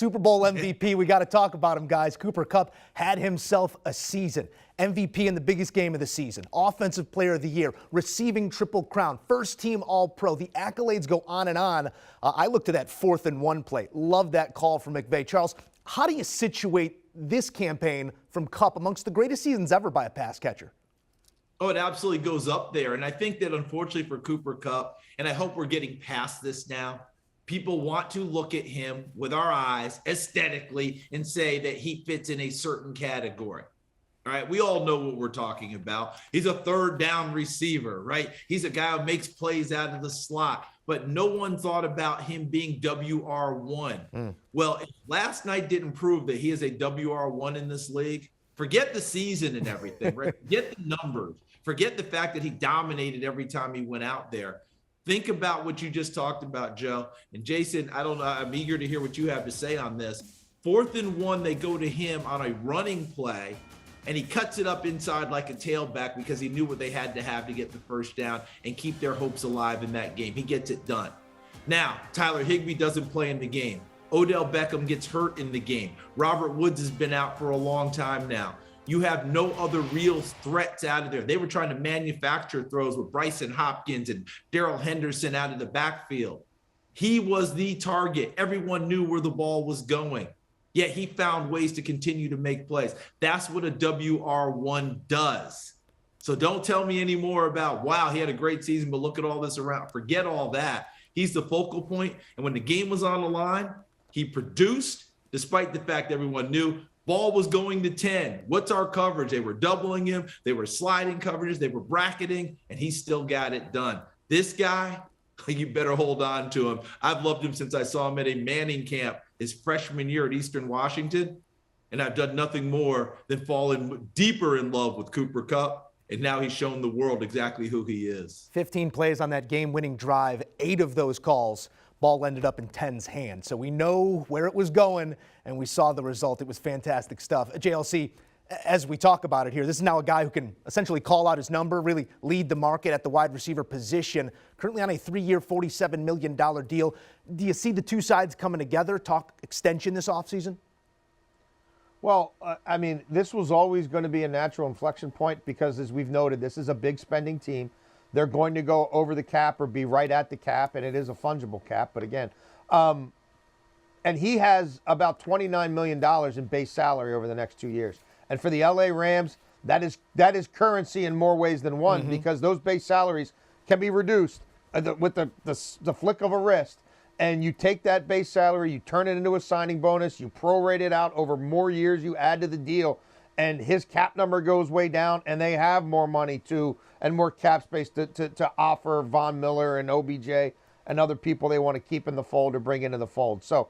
Super Bowl MVP, we got to talk about him, guys. Cooper Kupp had himself a season. MVP in the biggest game of the season. Offensive Player of the Year. Receiving Triple Crown. First team All-Pro. The accolades go on and on. I looked at that 4th and 1 play. Love that call from McVay. Charles, how do you situate this campaign from Kupp amongst the greatest seasons ever by a pass catcher? Oh, it absolutely goes up there. And I think that unfortunately for Cooper Kupp, and I hope we're getting past this now, people want to look at him with our eyes aesthetically and say that he fits in a certain category. All right, we all know what we're talking about. He's a third down receiver, right? He's a guy who makes plays out of the slot, but no one thought about him being WR1. Well, if last night didn't prove that he is a WR1 in this league, forget the season and everything, right? Forget the numbers. Forget the fact that he dominated every time he went out there. Think about what you just talked about, Joe. And Jason, I don't know, I'm eager to hear what you have to say on this. 4th and 1, they go to him on a running play, and he cuts it up inside like a tailback because he knew what they had to have to get the first down and keep their hopes alive in that game. He gets it done. Now, Tyler Higbee doesn't play in the game. Odell Beckham gets hurt in the game. Robert Woods has been out for a long time now. You have no other real threats out of there. They were trying to manufacture throws with Bryson Hopkins and Darrell Henderson out of the backfield. He was the target. Everyone knew where the ball was going. Yet he found ways to continue to make plays. That's what a WR1 does. So don't tell me anymore about, wow, he had a great season, but look at all this around. Forget all that. He's the focal point. And when the game was on the line, he produced, despite the fact everyone knew ball was going to 10. What's our coverage? They were doubling him. They were sliding coverages. They were bracketing, and he still got it done. This guy, you better hold on to him. I've loved him since I saw him at a Manning camp his freshman year at Eastern Washington, and I've done nothing more than fall deeper in love with Cooper Kupp, and now he's shown the world exactly who he is. 15 plays on that game-winning drive, 8 of those calls. Ball ended up in 10's hand. So we know where it was going, and we saw the result. It was fantastic stuff. JLC, as we talk about it here, this is now a guy who can essentially call out his number, really lead the market at the wide receiver position. Currently on a 3-year, $47 million deal. Do you see the two sides coming together, talk extension this offseason? Well, I mean, this was always going to be a natural inflection point because, as we've noted, this is a big spending team. They're going to go over the cap or be right at the cap, and it is a fungible cap. But again, and he has about $29 million in base salary over the next 2 years. And for the LA Rams, that is currency in more ways than one because those base salaries can be reduced with the flick of a wrist. And you take that base salary, you turn it into a signing bonus, you prorate it out over more years, you add to the deal, and his cap number goes way down, and they have more money and more cap space to offer Von Miller and OBJ and other people they want to keep in the fold or bring into the fold. So,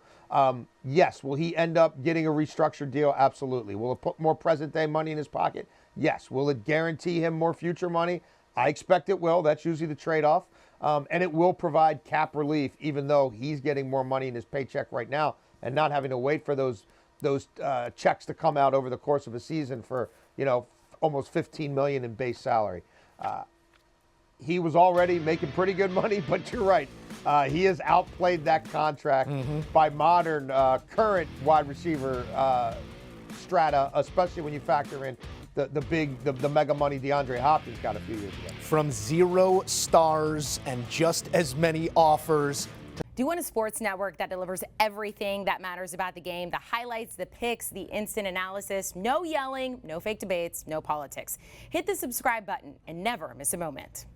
yes, will he end up getting a restructured deal? Absolutely. Will it put more present-day money in his pocket? Yes. Will it guarantee him more future money? I expect it will. That's usually the trade-off. And it will provide cap relief, even though he's getting more money in his paycheck right now and not having to wait for those checks to come out over the course of a season for, almost $15 million in base salary. He was already making pretty good money, but you're right. He has outplayed that contract by modern current wide receiver strata, especially when you factor in the mega money DeAndre Hopkins got a few years ago. From 0 stars and just as many offers. Do you want a sports network that delivers everything that matters about the game? The highlights, the picks, the instant analysis, no yelling, no fake debates, no politics. Hit the subscribe button and never miss a moment.